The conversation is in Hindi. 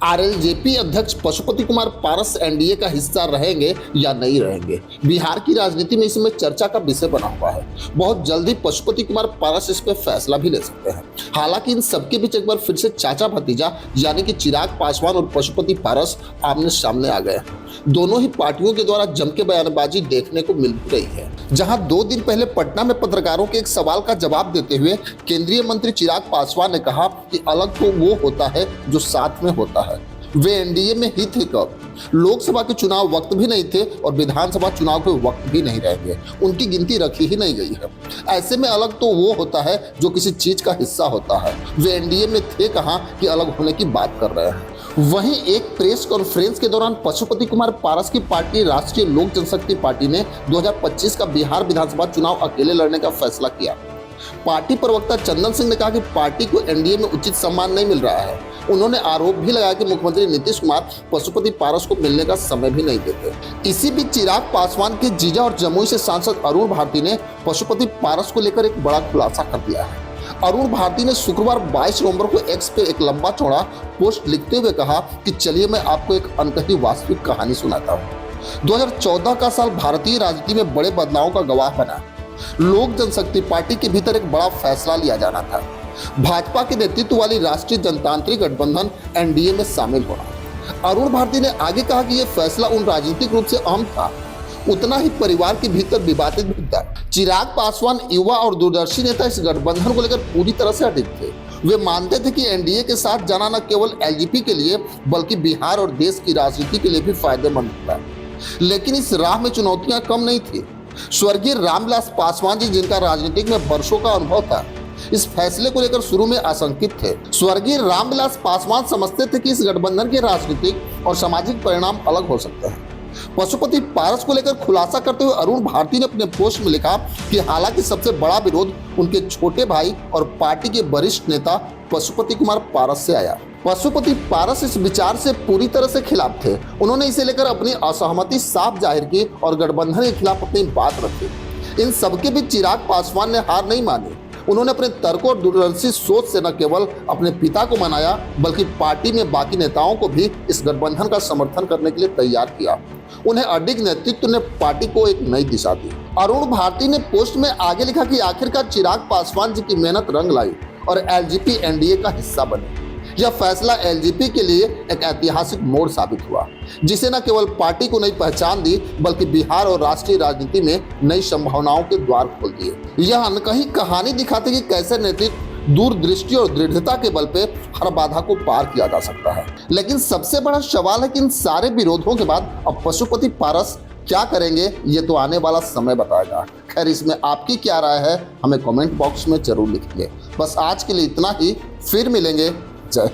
आरएलजेपी अध्यक्ष पशुपति कुमार पारस एनडीए का हिस्सा रहेंगे या नहीं रहेंगे, बिहार की राजनीति में इस समय चर्चा का विषय बना हुआ है। बहुत जल्दी पशुपति कुमार पारस इस पर फैसला भी ले सकते हैं। हालांकि इन सबके बीच एक बार फिर से चाचा भतीजा यानी कि चिराग पासवान और पशुपति पारस आमने सामने आ गए। दोनों ही पार्टियों के द्वारा जम के बयानबाजी देखने को मिल रही है। जहां 2 दिन पहले पटना में पत्रकारों के एक सवाल का जवाब देते हुए केंद्रीय मंत्री चिराग पासवान ने कहा कि अलग तो वो होता है जो साथ में होता है। वे एनडीए में ही थे कब? लोकसभा के चुनाव वक्त भी नहीं थे और विधानसभा चुनाव के वक्त भी नहीं रहेंगे। उनकी गिनती रखी ही नहीं गई है। ऐसे में अलग तो वो होता है जो किसी चीज का हिस्सा होता है। वे एनडीए में थे कहां कि अलग होने की बात कर रहे हैं। वहीं एक प्रेस कॉन्फ्रेंस के दौरान पशुपति कुमार पारस की पार्टी राष्ट्रीय लोक जनशक्ति पार्टी ने 2025 का बिहार विधानसभा चुनाव अकेले लड़ने का फैसला किया। पार्टी प्रवक्ता चंदन सिंह ने कहा कि पार्टी को एनडीए में उचित सम्मान नहीं मिल रहा है। उन्होंने आरोप भी लगाया कि मुख्यमंत्री नीतीश कुमार पशुपति पारस को मिलने का समय भी नहीं देते। इसी बीच चिराग पासवान के जीजा और जमुई से सांसद अरुण भारती ने पशुपति पारस को लेकर एक बड़ा खुलासा कर दिया है। अरुण भारती ने शुक्रवार 22 नवंबर को एक्स पे एक लंबा चौड़ा पोस्ट लिखते हुए कहा कि चलिए मैं आपको एक अनकही वास्तविक कहानी सुनाता हूँ। 2014 का साल भारतीय राजनीति में बड़े बदलावों का गवाह बना। लोक जनशक्ति पार्टी के भीतर एक बड़ा फैसला लिया जाना था, भाजपा के नेतृत्व वाली राष्ट्रीय जनतांत्रिक गठबंधन एनडीए में शामिल होना। अरुण भारती ने आगे कहा कि यह फैसला उन राजनीतिक रूप से अहम था, उतना ही परिवार के भीतर विवादित भी था। चिराग पासवान युवा और दूरदर्शी नेता इस गठबंधन को लेकर पूरी तरह से अडिग थे। वे मानते थे कि एनडीए के साथ जाना न केवल एलजेपी के लिए बल्कि बिहार और देश की राजनीति के लिए भी फायदेमंद था। लेकिन इस राह में चुनौतियां कम नहीं थी। स्वर्गीय रामविलास पासवान जी, जिनका राजनीतिक में वर्षों का अनुभव था, इस फैसले को लेकर शुरू में आशंकित थे। स्वर्गीय रामविलास पासवान समझते थे कि इस गठबंधन के राजनीतिक और सामाजिक परिणाम अलग हो सकते हैं। पशुपति पारस को लेकर खुलासा करते हुए अरुण भारती ने अपने पोस्ट में लिखा कि हालांकि सबसे बड़ा विरोध उनके छोटे भाई और पार्टी के वरिष्ठ नेता पशुपति कुमार पारस से आया। पशुपति पारस इस विचार से पूरी तरह से खिलाफ थे। उन्होंने इसे लेकर अपनी असहमति साफ जाहिर की और गठबंधन के खिलाफ अपनी बात रखी। इन सबके बीच चिराग पासवान ने हार नहीं मानी। उन्होंने अपने तर्कों और दूरदर्शी सोच से न केवल अपने पिता को मनाया बल्कि पार्टी में बाकी नेताओं को भी इस गठबंधन का समर्थन करने के लिए तैयार किया। उन्हें अडिग नेतृत्व ने पार्टी को एक नई दिशा दी। अरुण भारती ने पोस्ट में आगे लिखा कि आखिरकार चिराग पासवान जी की मेहनत रंग लाई और एलजेपी एनडीए का हिस्सा बने। यह फैसला एलजेपी के लिए एक ऐतिहासिक मोड़ साबित हुआ, जिसे न केवल पार्टी को नई पहचान दी बल्कि बिहार और राष्ट्रीय राजनीति में नई संभावनाओं के द्वार खोल दिए। यह अनकही कहानी दिखाती कि कैसे नेतृत्व, दूरदृष्टि और दृढ़ता के बल पे हर बाधा को पार किया जा सकता है। लेकिन सबसे बड़ा सवाल है कि इन सारे विरोधों के बाद अब पशुपति पारस क्या करेंगे, ये तो आने वाला समय बताएगा। खैर, इसमें आपकी क्या राय है हमें कमेंट बॉक्स में जरूर लिखिए। बस आज के लिए इतना ही, फिर मिलेंगे। जय